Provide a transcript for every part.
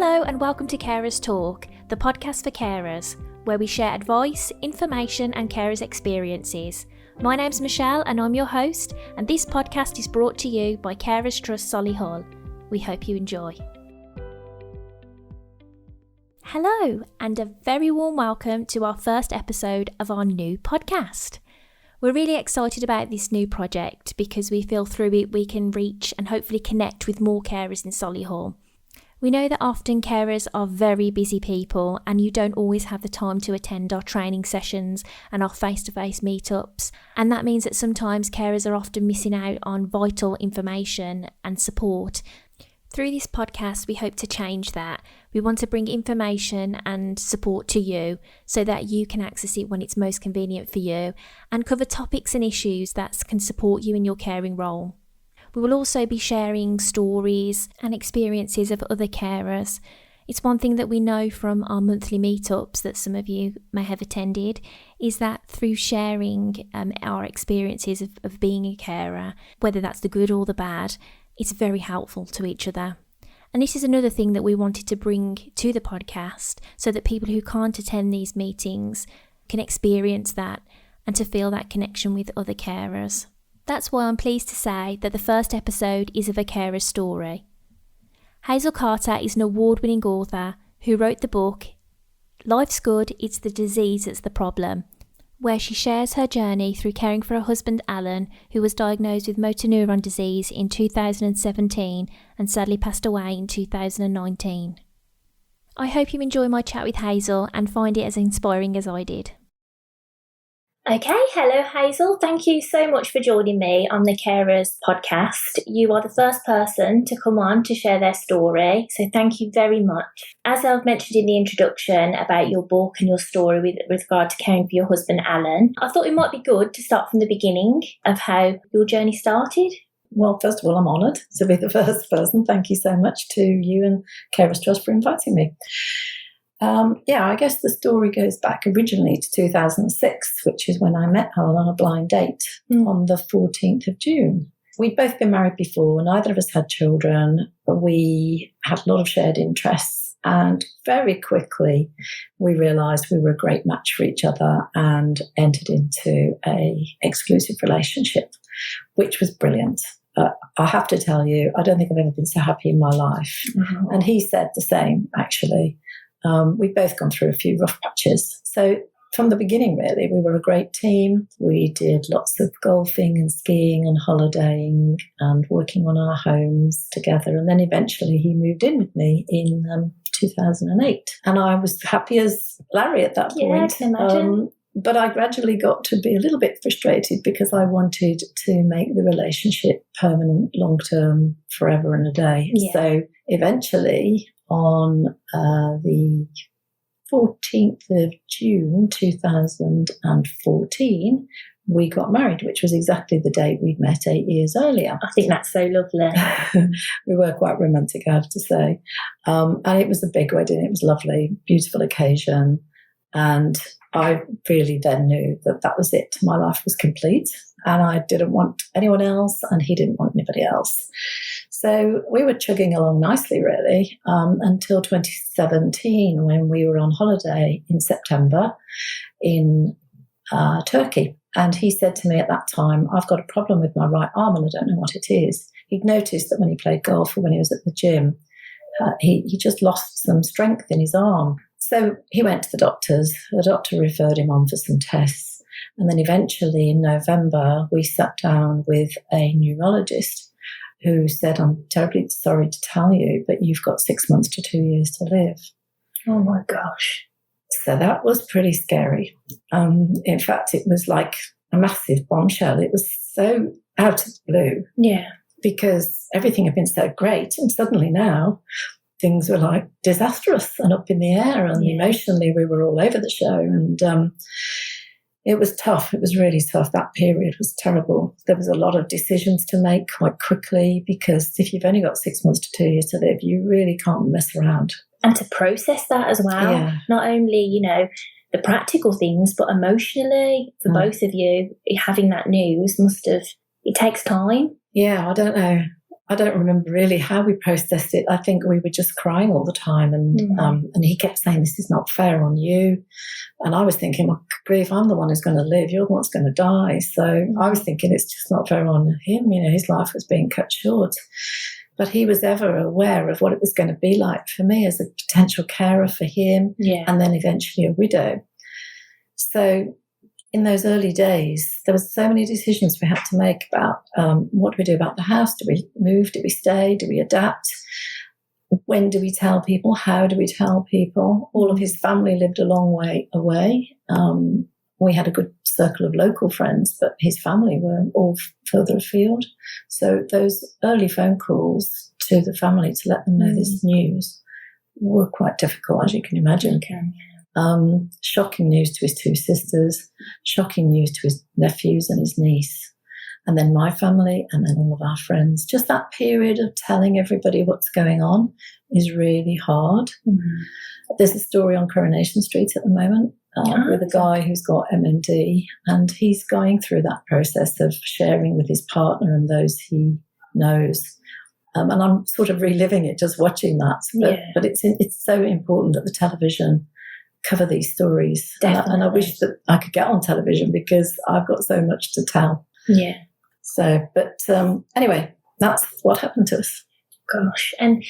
Hello and welcome to Carers Talk, the podcast for carers, where we share advice, information and carers' experiences. My name's Michelle and I'm your host, and this podcast is brought to you by Carers Trust Solihull. We hope you enjoy. Hello and a very warm welcome to our first episode of our new podcast. We're really excited about this new project because we feel through it we can reach and hopefully connect with more carers in Solihull. We know that often carers are very busy people and you don't always have the time to attend our training sessions and our face-to-face meetups, and that means that sometimes carers are often missing out on vital information and support. Through this podcast, we hope to change that. We want to bring information and support to you so that you can access it when it's most convenient for you and cover topics and issues that can support you in your caring role. We will also be sharing stories and experiences of other carers. It's one thing that we know from our monthly meetups that some of you may have attended, is that through sharing our experiences of being a carer, whether that's the good or the bad, it's very helpful to each other. And this is another thing that we wanted to bring to the podcast so that people who can't attend these meetings can experience that and to feel that connection with other carers. That's why I'm pleased to say that the first episode is of a carer's story. Hazel Carter is an award-winning author who wrote the book Life's Good, It's the Disease That's the Problem, where she shares her journey through caring for her husband Alan, who was diagnosed with Motor Neurone Disease in 2017 and sadly passed away in 2019. I hope you enjoy my chat with Hazel and find it as inspiring as I did. Okay, hello Hazel. Thank you so much for joining me on the Carers podcast. You are the first person to come on to share their story, so thank you very much. As I've mentioned in the introduction about your book and your story with regard to caring for your husband Alan, I thought it might be good to start from the beginning of how your journey started. Well, first of all, I'm honoured to be the first person. Thank you so much to you and Carers Trust for inviting me. I guess the story goes back originally to 2006, which is when I met Alan on a blind date on the 14th of June. We'd both been married before, neither of us had children. We had a lot of shared interests, and very quickly we realised we were a great match for each other and entered into an exclusive relationship, which was brilliant. I have to tell you, I don't think I've ever been so happy in my life. Mm-hmm. And he said the same, actually. We've both gone through a few rough patches. So from the beginning, really, we were a great team. We did lots of golfing and skiing and holidaying and working on our homes together. And then eventually he moved in with me in 2008. And I was happy as Larry at that point. Yeah, I can imagine. But I gradually got to be a little bit frustrated because I wanted to make the relationship permanent, long-term, forever and a day. Yeah. So eventually, on the 14th of June 2014, we got married, which was exactly the date we'd met 8 years earlier. I think that's so lovely. We were quite romantic, I have to say. And it was a big wedding. It was lovely, beautiful occasion. And I really then knew that that was it. My life was complete and I didn't want anyone else and he didn't want anybody else. So we were chugging along nicely, really, until 2017 when we were on holiday in September in Turkey. And he said to me at that time, I've got a problem with my right arm and I don't know what it is. He'd noticed that when he played golf or when he was at the gym, he just lost some strength in his arm. So he went to the doctors. The doctor referred him on for some tests. And then eventually in November, we sat down with a neurologist who said, I'm terribly sorry to tell you, but you've got 6 months to 2 years to live. Oh my gosh. So that was pretty scary. In fact, it was like a massive bombshell. It was so out of the blue. Yeah. Because everything had been so great. And suddenly now things were like disastrous and up in the air. And emotionally we were all over the show. And it was tough. It was really tough. That period was terrible. There was a lot of decisions to make quite quickly because if you've only got 6 months to 2 years to live, you really can't mess around. And to process that as well. Yeah. Not only, the practical things, but emotionally for both of you, having that news it takes time. Yeah, I don't know. I don't remember really how we processed it. I think we were just crying all the time, and he kept saying, "This is not fair on you." And I was thinking, well, grief, I'm the one who's going to live. You're the one who's going to die. So I was thinking it's just not fair on him. You know, his life was being cut short. But he was ever aware of what it was going to be like for me as a potential carer for him, and then eventually a widow. So in those early days, there were so many decisions we had to make about what do we do about the house? Do we move? Do we stay? Do we adapt? When do we tell people? How do we tell people? All of his family lived a long way away. We had a good circle of local friends, but his family were all further afield. So those early phone calls to the family to let them know this news were quite difficult, as you can imagine. Okay. Shocking news to his two sisters, shocking news to his nephews and his niece, and then my family, and then all of our friends. Just that period of telling everybody what's going on is really hard. There's a story on Coronation Street at the moment with a guy who's got MND, and he's going through that process of sharing with his partner and those he knows. And I'm sort of reliving it, just watching that. But it's so important that the television cover these stories. And I wish that I could get on television because I've got so much to tell. Yeah. So, but anyway, that's what happened to us. Gosh. And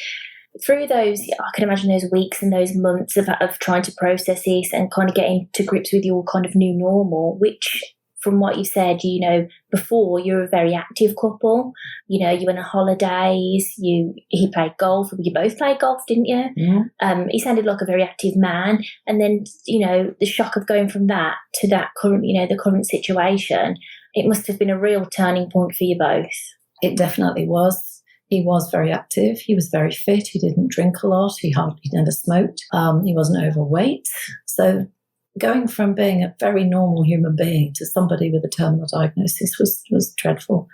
through those, I can imagine those weeks and those months of trying to process this and kind of getting to grips with your kind of new normal, which from what you said, you know, before, you're a very active couple. You know, you went on holidays, he played golf. You both played golf, didn't you? Yeah. He sounded like a very active man. And then, you know, the shock of going from that to that current, you know, the current situation, it must have been a real turning point for you both. It definitely was. He was very active. He was very fit. He didn't drink a lot. He never smoked. He wasn't overweight. So going from being a very normal human being to somebody with a terminal diagnosis was dreadful.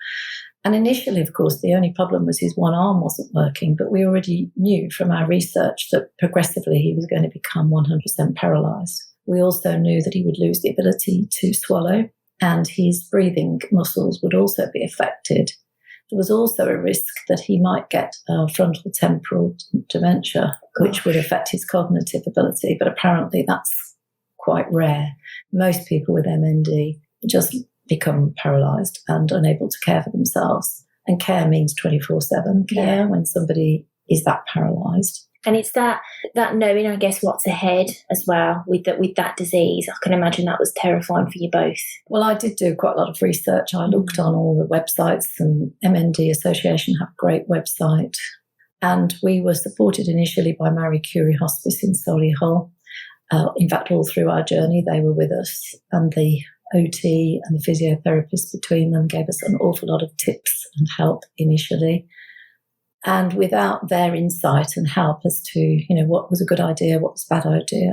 And initially, of course, the only problem was his one arm wasn't working, but we already knew from our research that progressively he was going to become 100% paralysed. We also knew that he would lose the ability to swallow, and his breathing muscles would also be affected. There was also a risk that he might get frontal temporal dementia, which would affect his cognitive ability, but apparently that's quite rare. Most people with MND just become paralysed and unable to care for themselves. And care means 24/7 care when somebody is that paralysed. And it's that knowing, I guess, what's ahead as well with that disease. I can imagine that was terrifying for you both. Well, I did do quite a lot of research. I looked on all the websites, and MND Association have a great website. And we were supported initially by Marie Curie Hospice in Solihull. In fact, all through our journey, they were with us, and the OT and the physiotherapist between them gave us an awful lot of tips and help initially. And without their insight and help as to, you know, what was a good idea, what was a bad idea,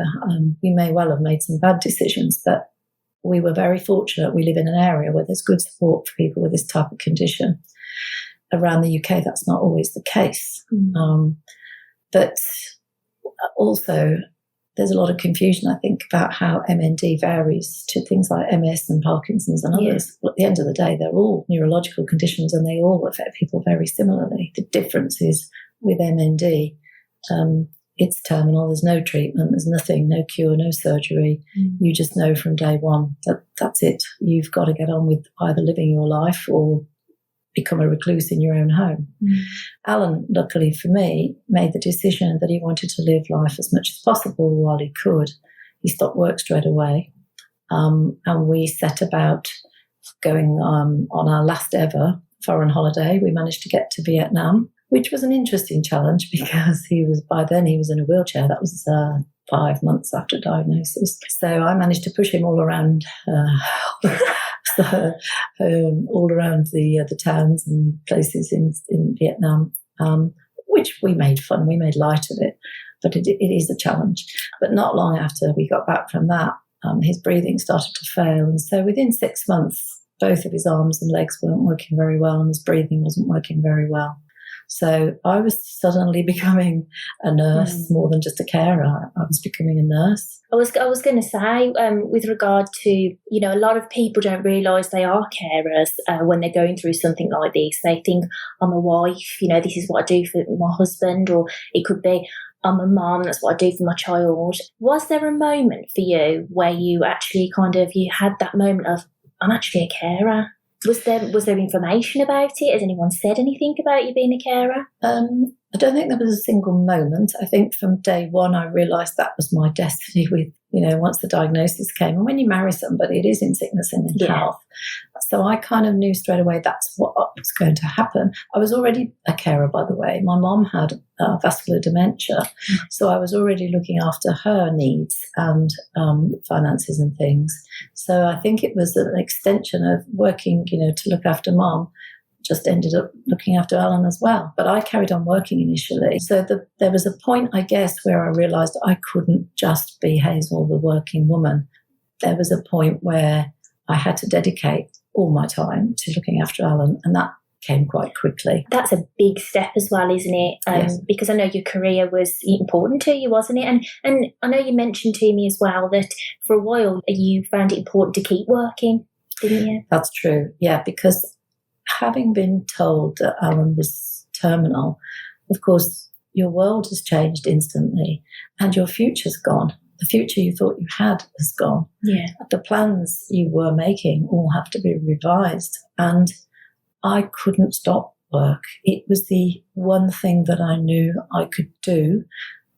we may well have made some bad decisions, but we were very fortunate. We live in an area where there's good support for people with this type of condition. Around the UK, that's not always the case. But also, there's a lot of confusion, I think, about how MND varies to things like MS and Parkinson's and others. But at the end of the day, they're all neurological conditions and they all affect people very similarly. The difference is with MND, it's terminal, there's no treatment, there's nothing, no cure, no surgery. You just know from day one that that's it. You've got to get on with either living your life or become a recluse in your own home. Alan, luckily for me, made the decision that he wanted to live life as much as possible while he could. He stopped work straight away, and we set about going on our last ever foreign holiday. We managed to get to Vietnam, which was an interesting challenge because by then he was in a wheelchair. That was 5 months after diagnosis. So I managed to push him all around all around the towns and places in Vietnam, which we made fun. We made light of it, but it is a challenge. But not long after we got back from that, his breathing started to fail. And so within 6 months, both of his arms and legs weren't working very well and his breathing wasn't working very well. So I was suddenly becoming a nurse more than just a carer. I was becoming a nurse. I was going to say, with regard to, a lot of people don't realise they are carers when they're going through something like this. They think, I'm a wife, this is what I do for my husband, or it could be, I'm a mum, that's what I do for my child. Was there a moment for you where you actually you had that moment of, I'm actually a carer? Was there information about it? Has anyone said anything about you being a carer? I don't think there was a single moment. I think from day one, I realised that was my destiny with, once the diagnosis came. And when you marry somebody, it is in sickness and in health. So I kind of knew straight away that's what was going to happen. I was already a carer, by the way. My mom had vascular dementia. So I was already looking after her needs and finances and things. So I think it was an extension of working, to look after mom. Just ended up looking after Alan as well. But I carried on working initially. So there was a point, I guess, where I realised I couldn't just be Hazel, the working woman. There was a point where I had to dedicate all my time to looking after Alan, and that came quite quickly. That's a big step as well, isn't it? Yes. Because I know your career was important to you, wasn't it? And I know you mentioned to me as well that for a while you found it important to keep working, didn't you? That's true, yeah, because having been told that Alan was terminal, of course, your world has changed instantly and your future's gone. The future you thought you had has gone. Yeah. The plans you were making all have to be revised. And I couldn't stop work. It was the one thing that I knew I could do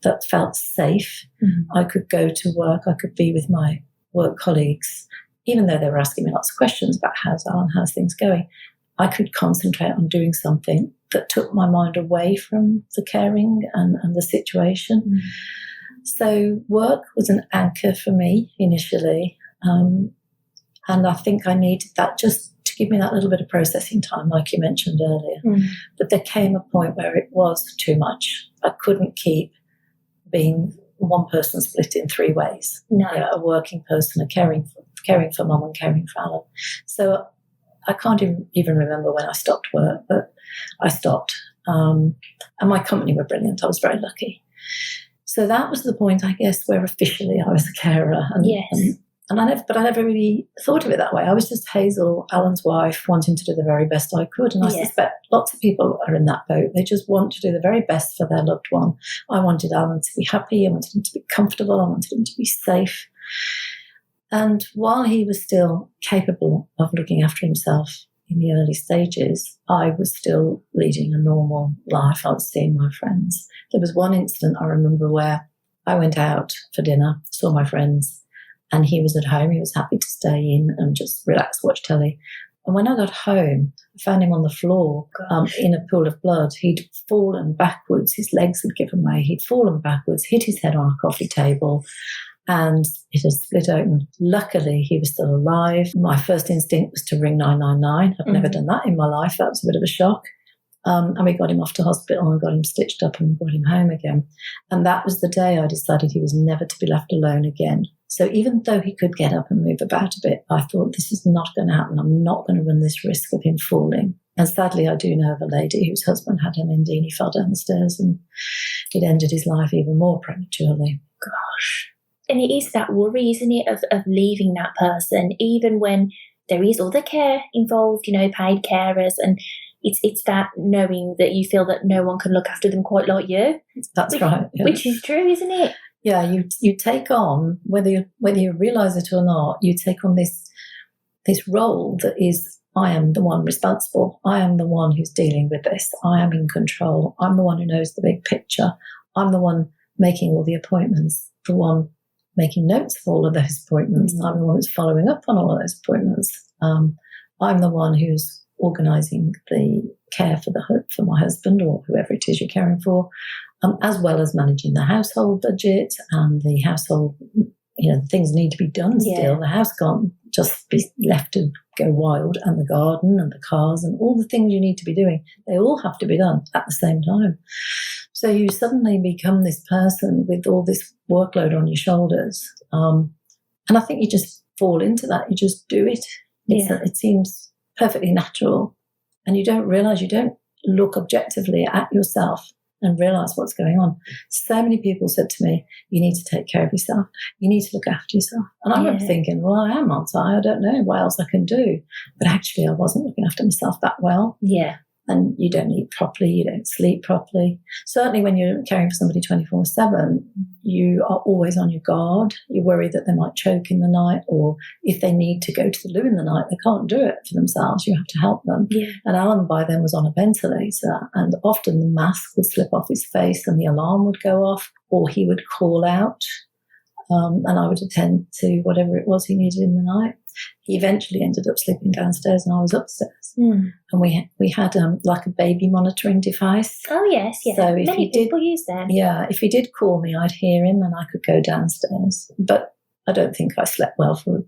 that felt safe. Mm-hmm. I could go to work. I could be with my work colleagues, even though they were asking me lots of questions about how's Alan, how's things going. I could concentrate on doing something that took my mind away from the caring and the situation. Mm. So work was an anchor for me initially. And I think I needed that just to give me that little bit of processing time, like you mentioned earlier. Mm. But there came a point where it was too much. I couldn't keep being one person split in three ways. No. A working person, a caring for mum and caring for Alan. So I can't even remember when I stopped work, but I stopped. And my company were brilliant. I was very lucky. So that was the point, I guess, where officially I was a carer. And, yes. And I never really thought of it that way. I was just Hazel, Alan's wife, wanting to do the very best I could. And I suspect lots of people are in that boat. They just want to do the very best for their loved one. I wanted Alan to be happy. I wanted him to be comfortable. I wanted him to be safe. And while he was still capable of looking after himself in the early stages, I was still leading a normal life. I was seeing my friends. There was one incident I remember where I went out for dinner, saw my friends, and he was at home. He was happy to stay in and just relax, watch telly. And when I got home, I found him on the floor in a pool of blood. He'd fallen backwards. His legs had given way. He'd fallen backwards, hit his head on a coffee table, and it had split open. Luckily, he was still alive. My first instinct was to ring 999. I've never done that in my life. That was a bit of a shock. And we got him off to hospital and got him stitched up and brought him home again. And that was the day I decided he was never to be left alone again. So even though he could get up and move about a bit, I thought, this is not going to happen. I'm not going to run this risk of him falling. And sadly, I do know of a lady whose husband had MND and he fell down the stairs and it ended his life even more prematurely. Gosh. And it is that worry, isn't it, of leaving that person, even when there is other care involved, paid carers, and it's that knowing that you feel that no one can look after them quite like you. That's right. Yeah. Which is true, isn't it? Yeah, you take on, whether you realise it or not, you take on this role that is, I am the one responsible. I am the one who's dealing with this. I am in control. I'm the one who knows the big picture. I'm the one making all the appointments, the one making notes of all of those appointments. Mm-hmm. I'm the one who's following up on all of those appointments. I'm the one who's organising the care for my husband or whoever it is you're caring for, as well as managing the household budget and the household, things need to be done still. Yeah. The house can't just be left to go wild, and the garden and the cars and all the things you need to be doing, they all have to be done at the same time. So you suddenly become this person with all this workload on your shoulders. And I think you just fall into that. You just do it. It seems perfectly natural. And you don't realise you don't look objectively at yourself and realise what's going on. So many people said to me, you need to take care of yourself. You need to look after yourself. And I remember thinking, well, I am, aren't I? I don't know what else I can do. But actually, I wasn't looking after myself that well. Yeah. And you don't eat properly, you don't sleep properly. Certainly when you're caring for somebody 24/7, you are always on your guard. You worry that they might choke in the night, or if they need to go to the loo in the night, they can't do it for themselves. You have to help them. Yeah. And Alan by then was on a ventilator, and often the mask would slip off his face and the alarm would go off, or he would call out, and I would attend to whatever it was he needed in the night. He eventually ended up sleeping downstairs and I was upstairs. And we had like a baby monitoring device. Oh, yes, yeah. So if many people use that. Yeah, if he did call me, I'd hear him and I could go downstairs. But I don't think I slept well for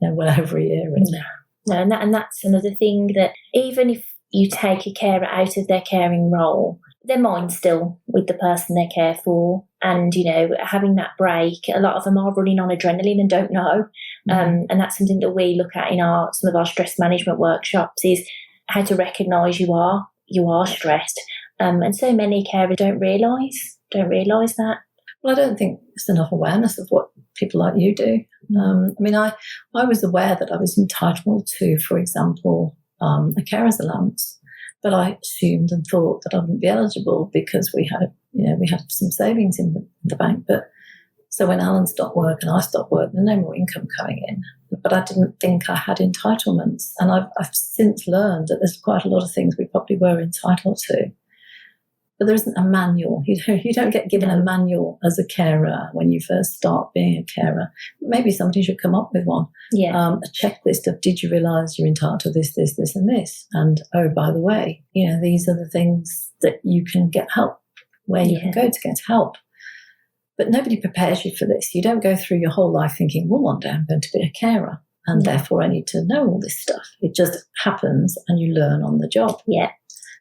well over a year. Really. No, and that's another thing, that even if you take a carer out of their caring role, their mind's still with the person they care for. And, having that break, a lot of them are running on adrenaline and don't know. And that's something that we look at in some of our stress management workshops, is how to recognise you are stressed. And so many carers don't realise that. Well, I don't think there's enough awareness of what people like you do. I was aware that I was entitled to, for example, a carer's allowance. But I assumed and thought that I wouldn't be eligible because we had some savings in the bank. But so when Alan stopped work and I stopped work, there was no more income coming in. But I didn't think I had entitlements. And I've since learned that there's quite a lot of things we probably were entitled to. But there isn't a manual. You don't get given a manual as a carer when you first start being a carer. Maybe somebody should come up with one. Yeah. A checklist of, did you realise you're entitled to this, this, this and this? And, oh, by the way, these are the things that you can get help, where you can go to get help. But nobody prepares you for this. You don't go through your whole life thinking, well, one day I'm going to be a carer and therefore I need to know all this stuff. It just happens and you learn on the job. Yeah.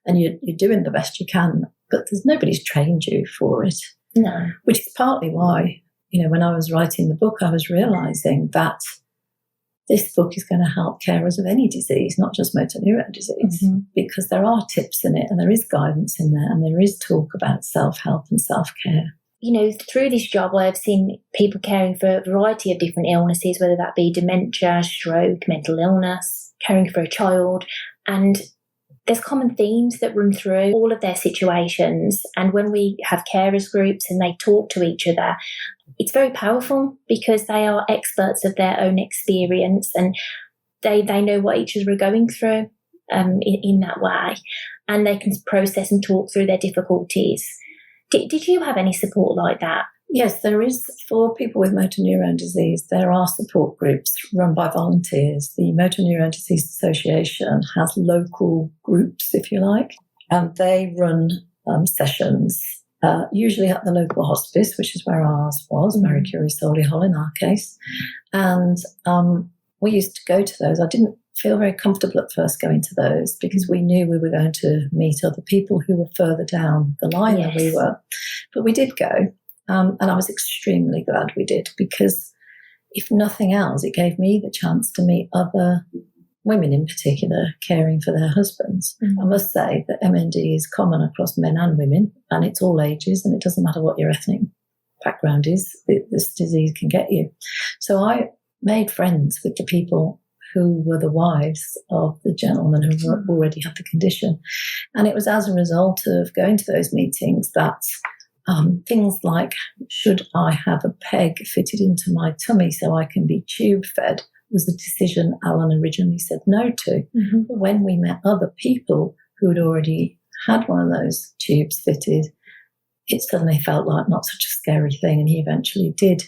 And you're doing the best you can, but nobody's trained you for it. No. Which is partly why, when I was writing the book, I was realising that this book is going to help carers of any disease, not just motor neurone disease, because there are tips in it and there is guidance in there and there is talk about self-help and self-care. Through this job, I've seen people caring for a variety of different illnesses, whether that be dementia, stroke, mental illness, caring for a child, and there's common themes that run through all of their situations. And when we have carers groups and they talk to each other, it's very powerful because they are experts of their own experience and they know what each other are going through in that way. And they can process and talk through their difficulties. Did you have any support like that? Yes, there is. For people with motor neurone disease, there are support groups run by volunteers. The Motor Neurone Disease Association has local groups, if you like, and they run sessions, usually at the local hospice, which is where ours was, Marie Curie Solihull in our case. And we used to go to those. I didn't feel very comfortable at first going to those because we knew we were going to meet other people who were further down the line than we were. But we did go. And I was extremely glad we did because, if nothing else, it gave me the chance to meet other women in particular caring for their husbands. I must say that MND is common across men and women, and it's all ages, and it doesn't matter what your ethnic background is, this disease can get you. So I made friends with the people who were the wives of the gentleman who already had the condition. And it was as a result of going to those meetings that things like, should I have a peg fitted into my tummy so I can be tube fed, was a decision Alan originally said no to. But when we met other people who had already had one of those tubes fitted, it suddenly felt like not such a scary thing. And he eventually did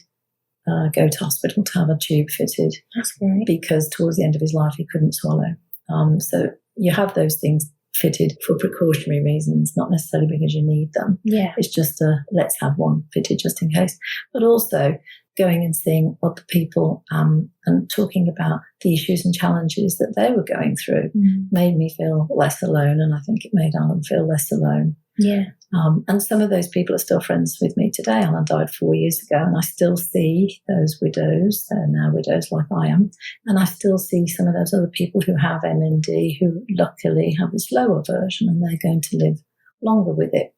go to hospital to have a tube fitted. That's great. Because towards the end of his life, he couldn't swallow. So you have those things fitted for precautionary reasons, not necessarily because you need them. Yeah. It's just let's have one fitted just in case. But also going and seeing other people and talking about the issues and challenges that they were going through made me feel less alone, and I think it made Alan feel less alone. Yeah. And some of those people are still friends with me today. Alan died 4 years ago, and I still see those widows. They're now widows like I am. And I still see some of those other people who have MND who luckily have a slower version, and they're going to live longer with it.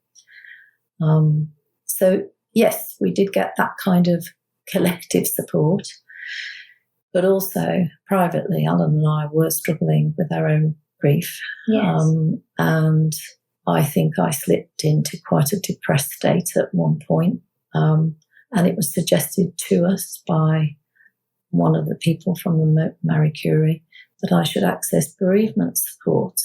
So, yes, we did get that kind of collective support. But also, privately, Alan and I were struggling with our own grief. Yes. And I think I slipped into quite a depressed state at one point. And it was suggested to us by one of the people from the Marie Curie that I should access bereavement support.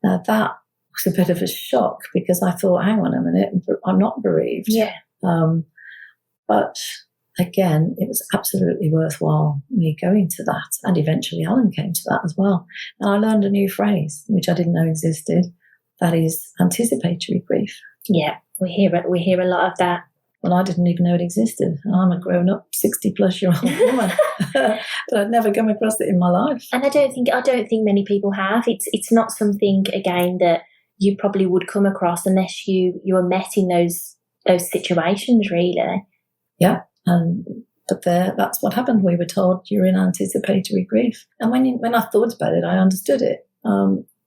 Now, that was a bit of a shock because I thought, hang on a minute, I'm not bereaved. Yeah. But again, it was absolutely worthwhile me going to that. And eventually Alan came to that as well. And I learned a new phrase, which I didn't know existed. That is anticipatory grief. Yeah, we hear a lot of that. Well, I didn't even know it existed. I'm a grown-up, 60-plus-year-old woman, but I'd never come across it in my life. And I don't think many people have. It's not something, again, that you probably would come across unless you were met in those situations, really. Yeah, but that's what happened. We were told you're in anticipatory grief, and when I thought about it, I understood it.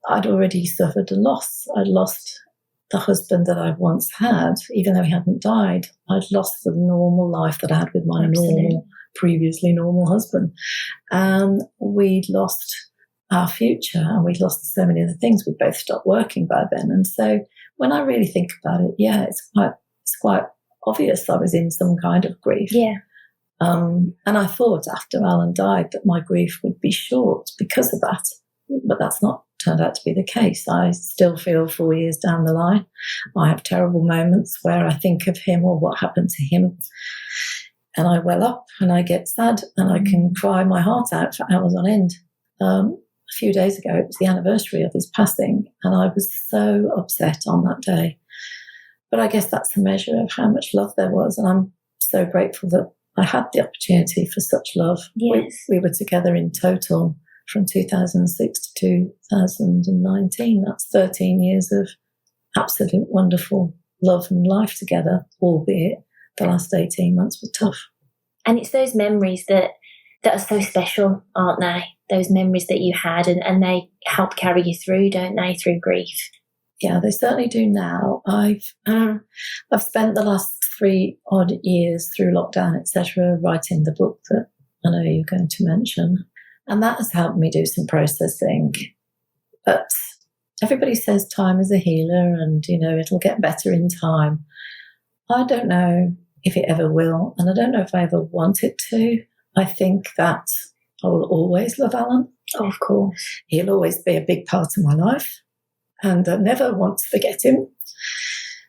I'd already suffered a loss. I'd lost the husband that I'd once had, even though he hadn't died. I'd lost the normal life that I had with my previously normal husband. And we'd lost our future, and we'd lost so many other things. We both stopped working by then. And so when I really think about it, yeah, it's quite obvious I was in some kind of grief. Yeah. And I thought after Alan died that my grief would be short because of that. But that's not turned out to be the case. I still feel 4 years down the line, I have terrible moments where I think of him or what happened to him, and I well up and I get sad and I can cry my heart out for hours on end. A few days ago, it was the anniversary of his passing, and I was so upset on that day. But I guess that's a measure of how much love there was, and I'm so grateful that I had the opportunity for such love. Yes. We were together in total from 2006 to 2019. That's 13 years of absolute wonderful love and life together, albeit the last 18 months were tough. And it's those memories that are so special, aren't they? Those memories that you had, and they help carry you through, don't they, through grief? Yeah, they certainly do now. I've spent the last 3 odd years through lockdown, etc., writing the book that I know you're going to mention. And that has helped me do some processing. But everybody says time is a healer and, it'll get better in time. I don't know if it ever will, and I don't know if I ever want it to. I think that I will always love Alan. Oh, of course. He'll always be a big part of my life, and I never want to forget him.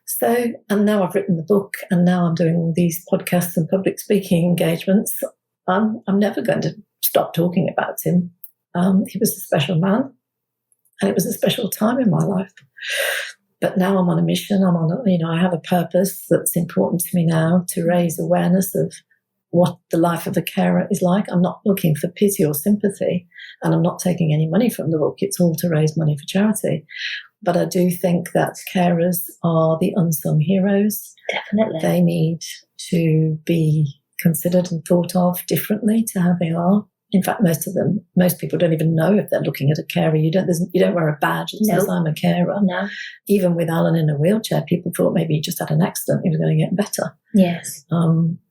So, and now I've written the book, and now I'm doing all these podcasts and public speaking engagements. I'm never going to stop talking about him. He was a special man, and it was a special time in my life. But now I'm on a mission. I have a purpose that's important to me now, to raise awareness of what the life of a carer is like. I'm not looking for pity or sympathy, and I'm not taking any money from the book. It's all to raise money for charity. But I do think that carers are the unsung heroes. Definitely. They need to be considered and thought of differently to how they are. In fact, most people don't even know if they're looking at a carer. You don't wear a badge that says I'm a carer. No. Even with Alan in a wheelchair, people thought maybe he just had an accident, he was going to get better. Yes.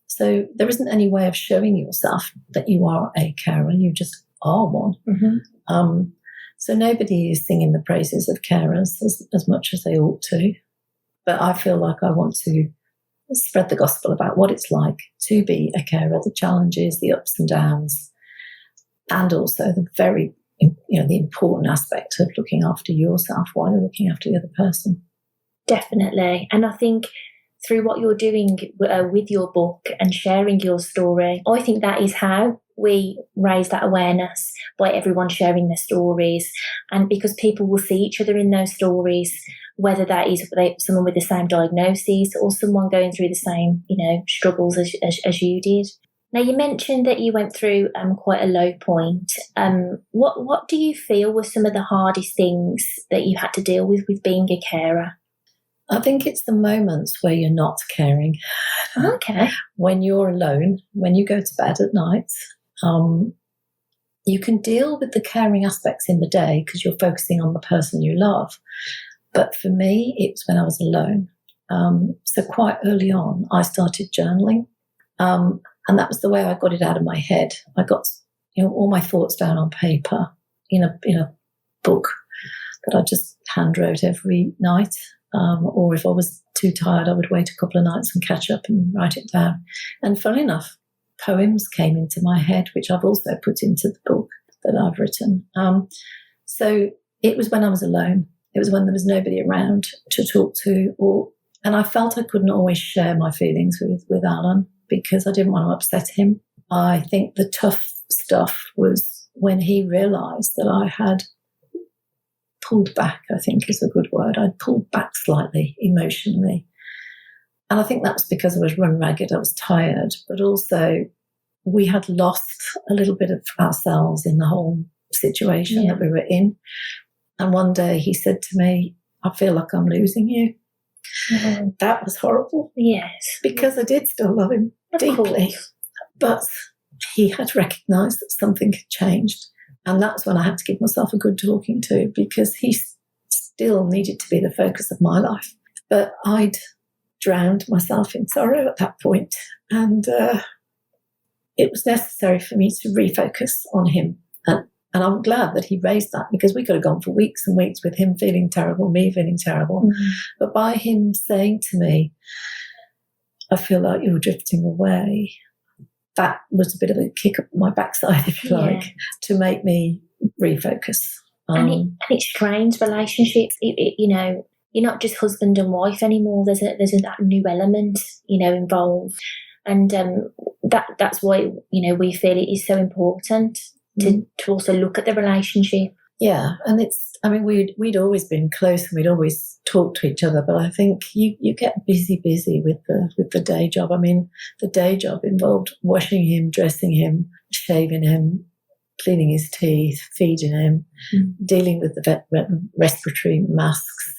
So there isn't any way of showing yourself that you are a carer. You just are one. Mm-hmm. So nobody is singing the praises of carers as much as they ought to. But I feel like I want to spread the gospel about what it's like to be a carer, the challenges, the ups and downs, and also the very, the important aspect of looking after yourself while you're looking after the other person. Definitely. And I think through what you're doing with your book and sharing your story, I think that is how we raise that awareness, by everyone sharing their stories, and because people will see each other in those stories, whether that is someone with the same diagnosis or someone going through the same, struggles as you did. Now, you mentioned that you went through quite a low point. What do you feel were some of the hardest things that you had to deal with being a carer? I think it's the moments where you're not caring. Okay. When you're alone, when you go to bed at night, you can deal with the caring aspects in the day because you're focusing on the person you love. But for me, it was when I was alone. So quite early on, I started journaling. And that was the way I got it out of my head. I got, all my thoughts down on paper in a book that I just hand wrote every night. Or if I was too tired, I would wait a couple of nights and catch up and write it down. And funnily enough, poems came into my head, which I've also put into the book that I've written. So it was when I was alone. It was when there was nobody around to talk to, and I felt I couldn't always share my feelings with Alan because I didn't want to upset him. I think the tough stuff was when he realised that I had pulled back, I think is a good word. I'd pulled back slightly emotionally. And I think that was because I was run ragged, I was tired, but also we had lost a little bit of ourselves in the whole situation that we were in. And one day he said to me, I feel like I'm losing you. Mm. That was horrible. Yes. Because I did still love him deeply. But he had recognised that something had changed. And that's when I had to give myself a good talking to because he still needed to be the focus of my life. But I'd drowned myself in sorrow at that point. And it was necessary for me to refocus on him. And I'm glad that he raised that because we could have gone for weeks and weeks with him feeling terrible, me feeling terrible. Mm-hmm. But by him saying to me, I feel like you're drifting away, that was a bit of a kick up my backside, if you like, to make me refocus. And it strains relationships. You're not just husband and wife anymore. There's that new element, involved. And that's why, we feel it is so important to also look at the relationship. Yeah, and we'd always been close and we'd always talked to each other, but I think you get busy with the day job. I mean, the day job involved washing him, dressing him, shaving him, cleaning his teeth, feeding him, dealing with the respiratory masks.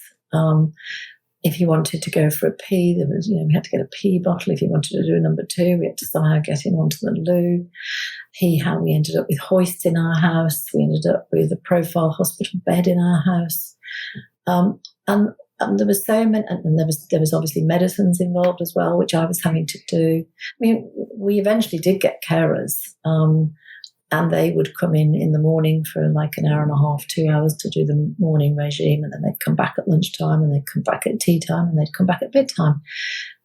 If he wanted to go for a pee, there was, we had to get a pee bottle. If he wanted to do a number 2, we had to somehow get him onto the loo. We ended up with hoists in our house. We ended up with a profile hospital bed in our house. And there was so many, and there was obviously medicines involved as well, which I was having to do. I mean, we eventually did get carers, and they would come in the morning for like an hour and a half, 2 hours to do the morning regime, and then they'd come back at lunchtime, and they'd come back at tea time, and they'd come back at bedtime.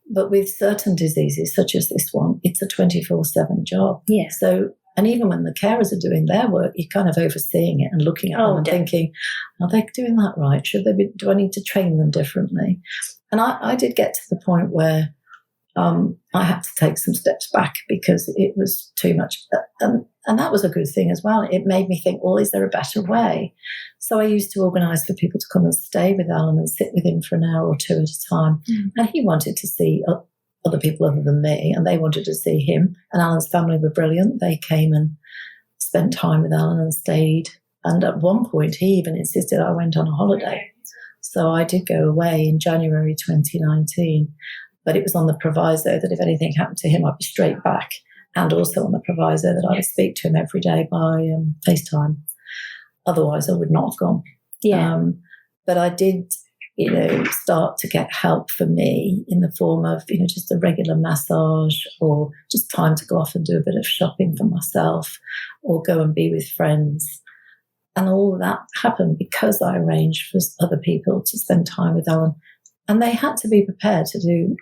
But with certain diseases, such as this one, it's a 24/7 job. Yeah. So, and even when the carers are doing their work, you're kind of overseeing it and looking at them and thinking, are they doing that right? Do I need to train them differently? And I did get to the point where I had to take some steps back because it was too much. And that was a good thing as well. It made me think, well, is there a better way? So I used to organise for people to come and stay with Alan and sit with him for an hour or 2 at a time. And he wanted to see other people other than me, and they wanted to see him. And Alan's family were brilliant. They came and spent time with Alan and stayed. And at one point, he even insisted I went on a holiday. So I did go away in January 2019. But it was on the proviso that if anything happened to him, I'd be straight back. And also on the proviso that I would speak to him every day by FaceTime. Otherwise, I would not have gone. Yeah. But I did, start to get help for me in the form of, just a regular massage or just time to go off and do a bit of shopping for myself or go and be with friends. And all of that happened because I arranged for other people to spend time with Alan. And they had to be prepared to do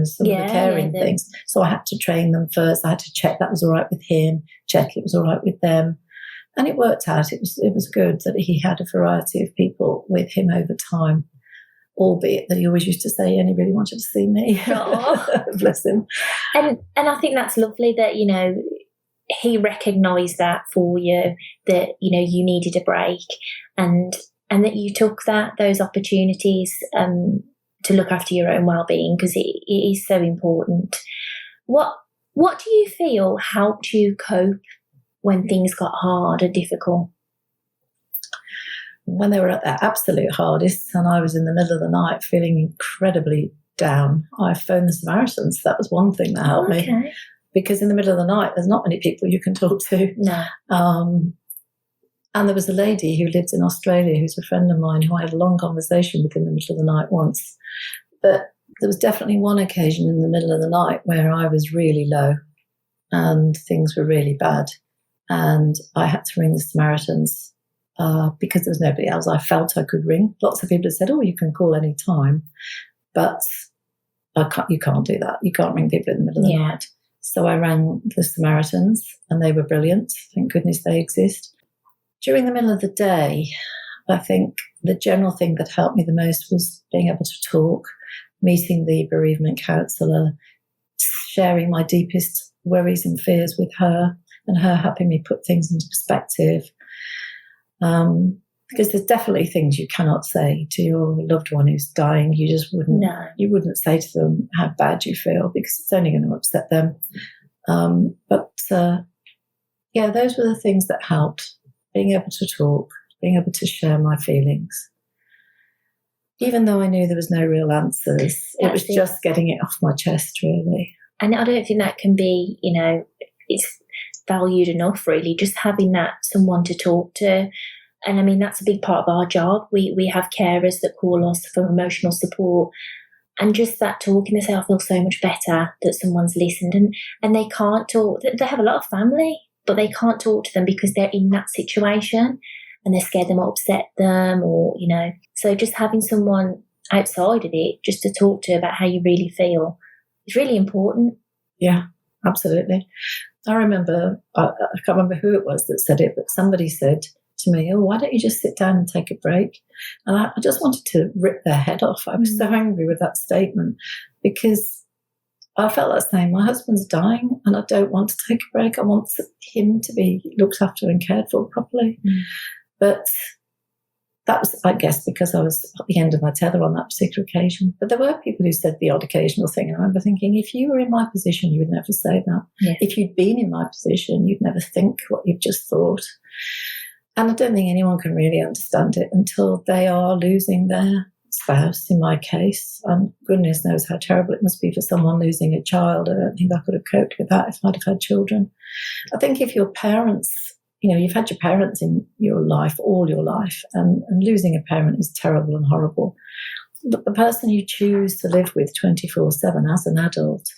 some of the caring things. So I had to train them first. I had to check that was all right with him, check it was all right with them. And it worked out. It was good that he had a variety of people with him over time, albeit that he always used to say he only really wanted to see me. Bless him. And I think that's lovely that, he recognised that for you, that, you needed a break and that you took those opportunities to look after your own well-being, because it is so important. What do you feel helped you cope when things got hard or difficult? when they were at their absolute hardest and I was in the middle of the night feeling incredibly down, I phoned the Samaritans. That was one thing that helped me. Because in the middle of the night, there's not many people you can talk to. No. And there was a lady who lived in Australia who's a friend of mine who I had a long conversation with in the middle of the night once. But there was definitely one occasion in the middle of the night where I was really low and things were really bad. And I had to ring the Samaritans because there was nobody else I felt I could ring. Lots of people had said, oh, you can call any time. But you can't do that. You can't ring people in the middle of the night. So I rang the Samaritans and they were brilliant. Thank goodness they exist. During the middle of the day, I think the general thing that helped me the most was being able to talk, meeting the bereavement counsellor, sharing my deepest worries and fears with her, and her helping me put things into perspective. Because there's definitely things you cannot say to your loved one who's dying. You just wouldn't. No. You wouldn't say to them how bad you feel because it's only going to upset them. But those were the things that helped. Being able to talk, being able to share my feelings. Even though I knew there was no real answers, it was just getting it off my chest, really. And I don't think that can be, it's valued enough, really, just having that someone to talk to. And I mean, that's a big part of our job. We have carers that call us for emotional support. And just that talking, they say, I feel so much better that someone's listened. And they can't talk. They have a lot of family, but they can't talk to them because they're in that situation and they're scared they might upset them or, So just having someone outside of it just to talk to about how you really feel is really important. Yeah, absolutely. I remember, I can't remember who it was that said it, but somebody said to me, oh, why don't you just sit down and take a break? And I just wanted to rip their head off. I was so angry with that statement because I felt like saying, my husband's dying and I don't want to take a break. I want him to be looked after and cared for properly. But that was, I guess, because I was at the end of my tether on that particular occasion. But there were people who said the odd occasional thing. And I remember thinking, if you were in my position, you would never say that. Yeah. If you'd been in my position, you'd never think what you've just thought. And I don't think anyone can really understand it until they are losing their spouse, in my case. And goodness knows how terrible it must be for someone losing a child. I don't think I could have coped with that if I'd have had children. I think if your parents, you've had your parents in your life, all your life, and losing a parent is terrible and horrible. But the person you choose to live with 24/7 as an adult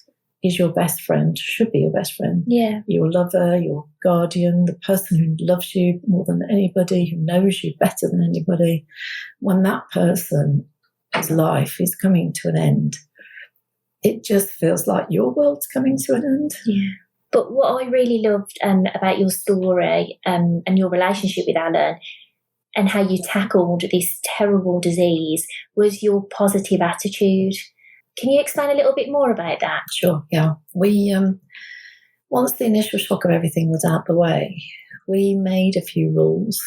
is your best friend, should be your best friend. Yeah. Your lover, your guardian, the person who loves you more than anybody, who knows you better than anybody. When that person's life is coming to an end, it just feels like your world's coming to an end. Yeah. But what I really loved about your story and your relationship with Alan and how you tackled this terrible disease was your positive attitude. Can you explain a little bit more about that? Sure, yeah. We, once the initial shock of everything was out the way, we made a few rules.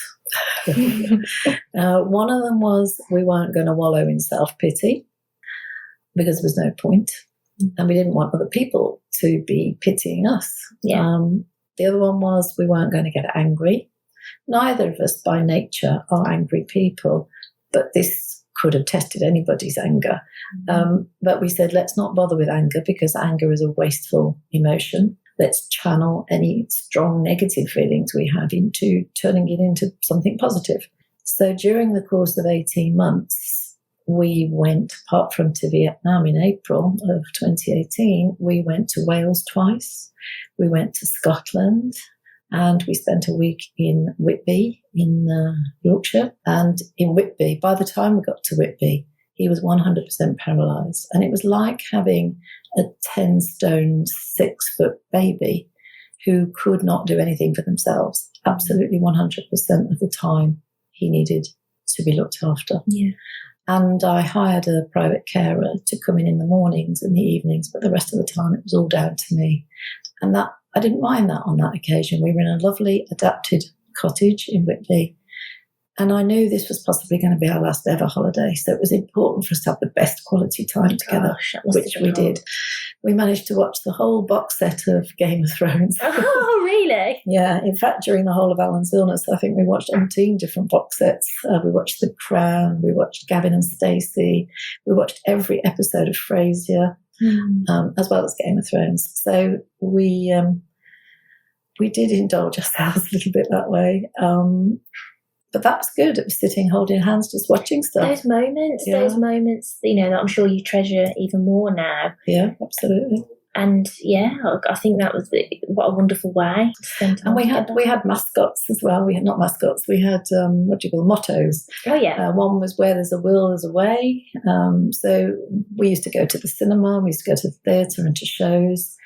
One of them was we weren't going to wallow in self-pity because there was no point. And we didn't want other people to be pitying us. Yeah. The other one was we weren't going to get angry. Neither of us by nature are angry people, but this could have tested anybody's anger. But we said, let's not bother with anger because anger is a wasteful emotion. Let's channel any strong negative feelings we have into turning it into something positive. So during the course of 18 months, we went, apart from to Vietnam in April of 2018, we went to Wales twice. We went to Scotland. And we spent a week in Whitby in Yorkshire. And in Whitby, by the time we got to Whitby, he was 100% paralysed. And it was like having a 10-stone, 6-foot baby who could not do anything for themselves. Absolutely 100% of the time he needed to be looked after. Yeah. And I hired a private carer to come in the mornings and the evenings, but the rest of the time it was all down to me. And that I didn't mind that on that occasion. We were in a lovely adapted cottage in Whitby. And I knew this was possibly going to be our last ever holiday. So it was important for us to have the best quality time together, which we did. We managed to watch the whole box set of Game of Thrones. Oh, really? Yeah. In fact, during the whole of Alan's illness, I think we watched 18 different box sets. We watched The Crown. We watched Gavin and Stacey. We watched every episode of Frasier, as well as Game of Thrones. So we did indulge ourselves a little bit that way. But that was good. It was sitting, holding hands, just watching stuff. Those moments, that I'm sure you treasure even more now. Yeah, absolutely. And I think that was what a wonderful way to spend time. And we had mascots as well. We had not mascots. We had mottos. Oh yeah. One was where there's a will, there's a way. So we used to go to the cinema. We used to go to the theatre and to shows.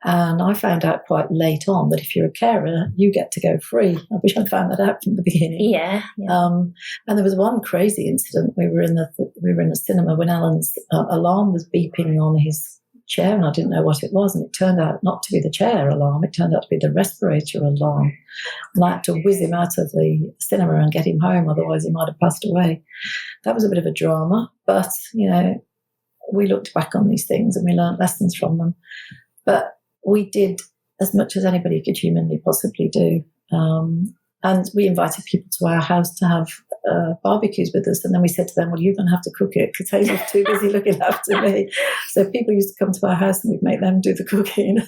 And I found out quite late on that if you're a carer, you get to go free. I wish I'd found that out from the beginning. Yeah. And there was one crazy incident. We were in the cinema when Alan's alarm was beeping on his chair, and I didn't know what it was. And it turned out not to be the chair alarm. It turned out to be the respirator alarm. And I had to whiz him out of the cinema and get him home. Otherwise, he might have passed away. That was a bit of a drama. But, we looked back on these things and we learned lessons from them. But we did as much as anybody could humanly possibly do. And we invited people to our house to have barbecues with us. And then we said to them, well, you're going to have to cook it because Hazel's too busy looking after me. So people used to come to our house and we'd make them do the cooking.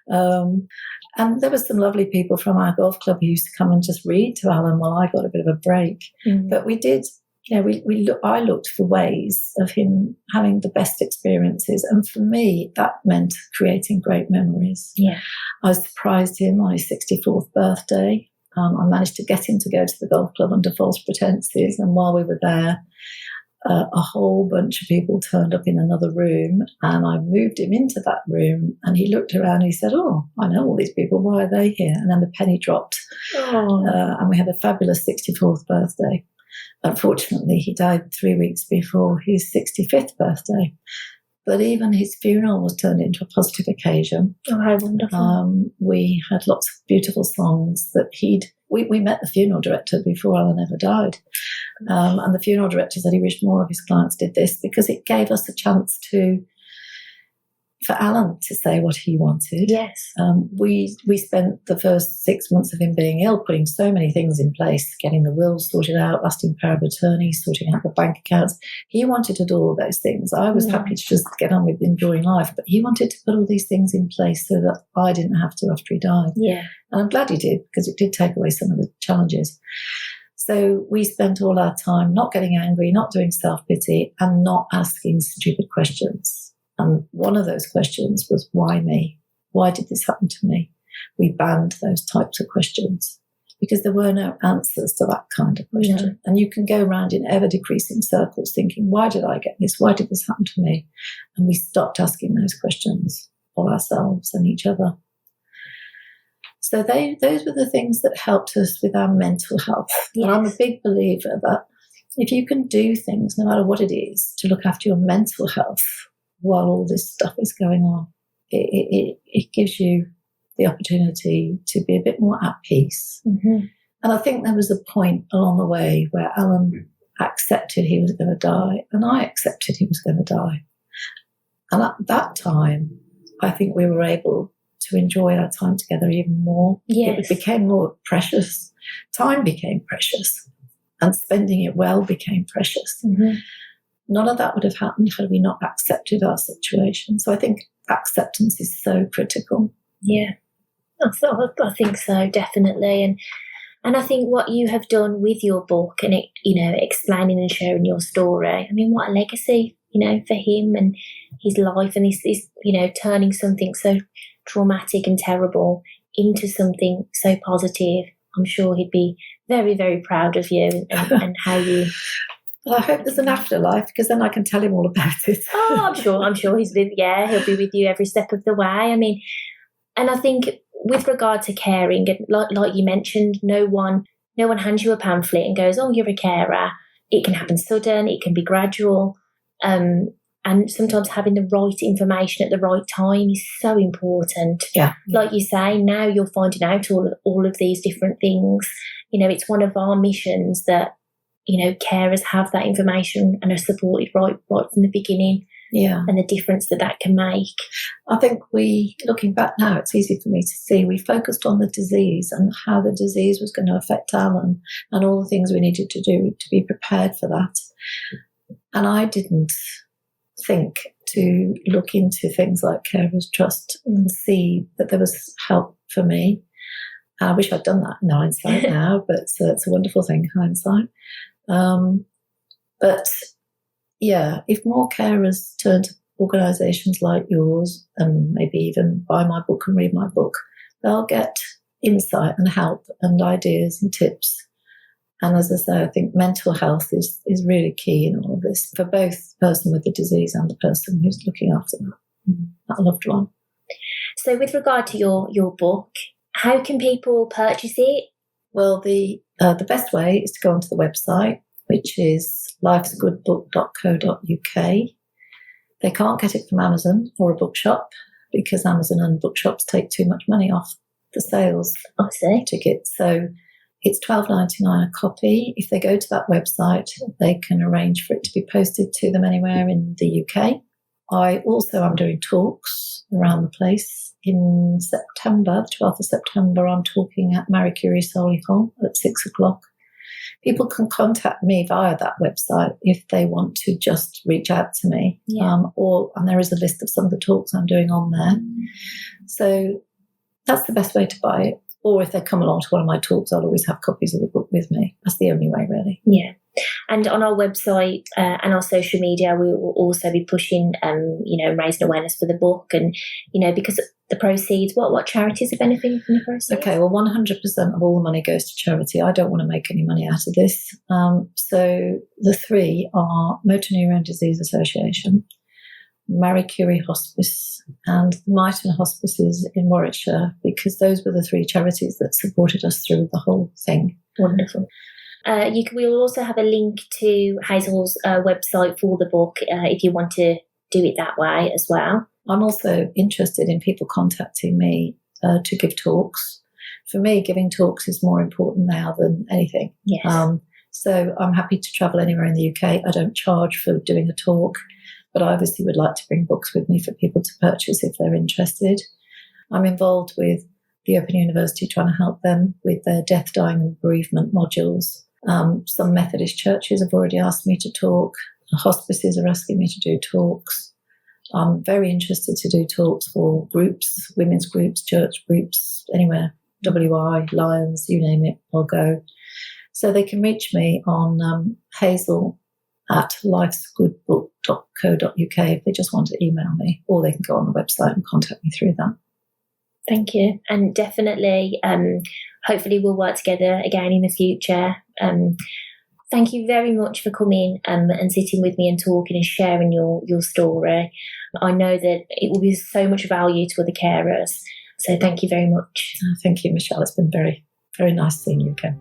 And there were some lovely people from our golf club who used to come and just read to Alan while I got a bit of a break. But we did... I looked for ways of him having the best experiences. And for me, that meant creating great memories. Yeah. I surprised him on his 64th birthday. I managed to get him to go to the golf club under false pretenses. And while we were there, a whole bunch of people turned up in another room. And I moved him into that room. And he looked around and he said, oh, I know all these people. Why are they here? And then the penny dropped. And we had a fabulous 64th birthday. Unfortunately, he died 3 weeks before his 65th birthday. But even his funeral was turned into a positive occasion. Oh, how wonderful. We had lots of beautiful songs that we met the funeral director before Alan ever died. And the funeral director said he wished more of his clients did this because it gave us a chance for Alan to say what he wanted. Yes. We spent the first 6 months of him being ill putting so many things in place, getting the will sorted out, lasting power of attorney, sorting out the bank accounts. He wanted to do all those things. I was happy to just get on with enjoying life, but he wanted to put all these things in place so that I didn't have to after he died. Yeah. And I'm glad he did because it did take away some of the challenges. So we spent all our time not getting angry, not doing self-pity, and not asking stupid questions. And one of those questions was, why me? Why did this happen to me? We banned those types of questions because there were no answers to that kind of question. Yeah. And you can go around in ever-decreasing circles thinking, why did I get this? Why did this happen to me? And we stopped asking those questions of ourselves and each other. So those were the things that helped us with our mental health. Yes. And I'm a big believer that if you can do things, no matter what it is, to look after your mental health, while all this stuff is going on, it gives you the opportunity to be a bit more at peace. And I think there was a point along the way where Alan accepted he was going to die, and I accepted he was going to die. And at that time, I think we were able to enjoy our time together even more. Yes. It became more precious. Time became precious, and spending it well became precious. None of that would have happened had we not accepted our situation. So I think acceptance is so critical. Yeah, I think so, definitely. And I think what you have done with your book and explaining and sharing your story, I mean, what a legacy, for him and his life, and this turning something so traumatic and terrible into something so positive. I'm sure he'd be very, very proud of you and how you... Well, I hope there's an afterlife because then I can tell him all about it. I'm sure he'll be with you every step of the way. I mean, and I think with regard to caring, like you mentioned, no one hands you a pamphlet and goes, oh, you're a carer. It can happen sudden, it can be gradual. And And sometimes having the right information at the right time is so important. Yeah. Like you say, now you're finding out all of these different things. It's one of our missions that, carers have that information and are supported right from the beginning. Yeah. And the difference that can make. I think looking back now, it's easy for me to see, we focused on the disease and how the disease was going to affect Alan and all the things we needed to do to be prepared for that. And I didn't think to look into things like Carers Trust and see that there was help for me. I wish I'd done that in hindsight now, but it's a wonderful thing, hindsight. But yeah, if more carers turn to organisations like yours and maybe even buy my book and read my book, they'll get insight and help and ideas and tips. And as I say, I think mental health is really key in all of this for both the person with the disease and the person who's looking after that loved one. So with regard to your book, how can people purchase it? Well, the best way is to go onto the website, which is lifesgoodbook.co.uk. They can't get it from Amazon or a bookshop because Amazon and bookshops take too much money off the sales tickets. So it's $12.99 a copy. If they go to that website, they can arrange for it to be posted to them anywhere in the UK. I also am doing talks around the place. In September, the 12th of September, I'm talking at Marie Curie Solihull at 6:00. People can contact me via that website if they want to just reach out to me. Yeah. And there is a list of some of the talks I'm doing on there. So that's the best way to buy it. Or if they come along to one of my talks, I'll always have copies of the book with me. That's the only way, really. Yeah. And on our website and our social media, we will also be pushing, raising awareness for the book. And, because the proceeds, what charities are benefiting from the proceeds? Okay, well, 100% of all the money goes to charity. I don't want to make any money out of this. So the three are Motor Neurone Disease Association, Marie Curie Hospice, and Myton Hospices in Warwickshire, because those were the three charities that supported us through the whole thing. Wonderful. We'll also have a link to Hazel's website for the book if you want to do it that way as well. I'm also interested in people contacting me to give talks. For me, giving talks is more important now than anything. Yes. So I'm happy to travel anywhere in the UK. I don't charge for doing a talk, but I obviously would like to bring books with me for people to purchase if they're interested. I'm involved with the Open University trying to help them with their death, dying and bereavement modules. Some Methodist churches have already asked me to talk. Hospices are asking me to do talks. I'm very interested to do talks for groups, women's groups, church groups, anywhere, WI, Lions, you name it, I'll go. So they can reach me on Hazel at lifesgoodbook.co.uk if they just want to email me, or they can go on the website and contact me through that. Thank you. And definitely, hopefully we'll work together again in the future. Thank you very much for coming and sitting with me and talking and sharing your story. I know that it will be so much value to other carers. So thank you very much. Thank you, Michelle. It's been very, very nice seeing you again.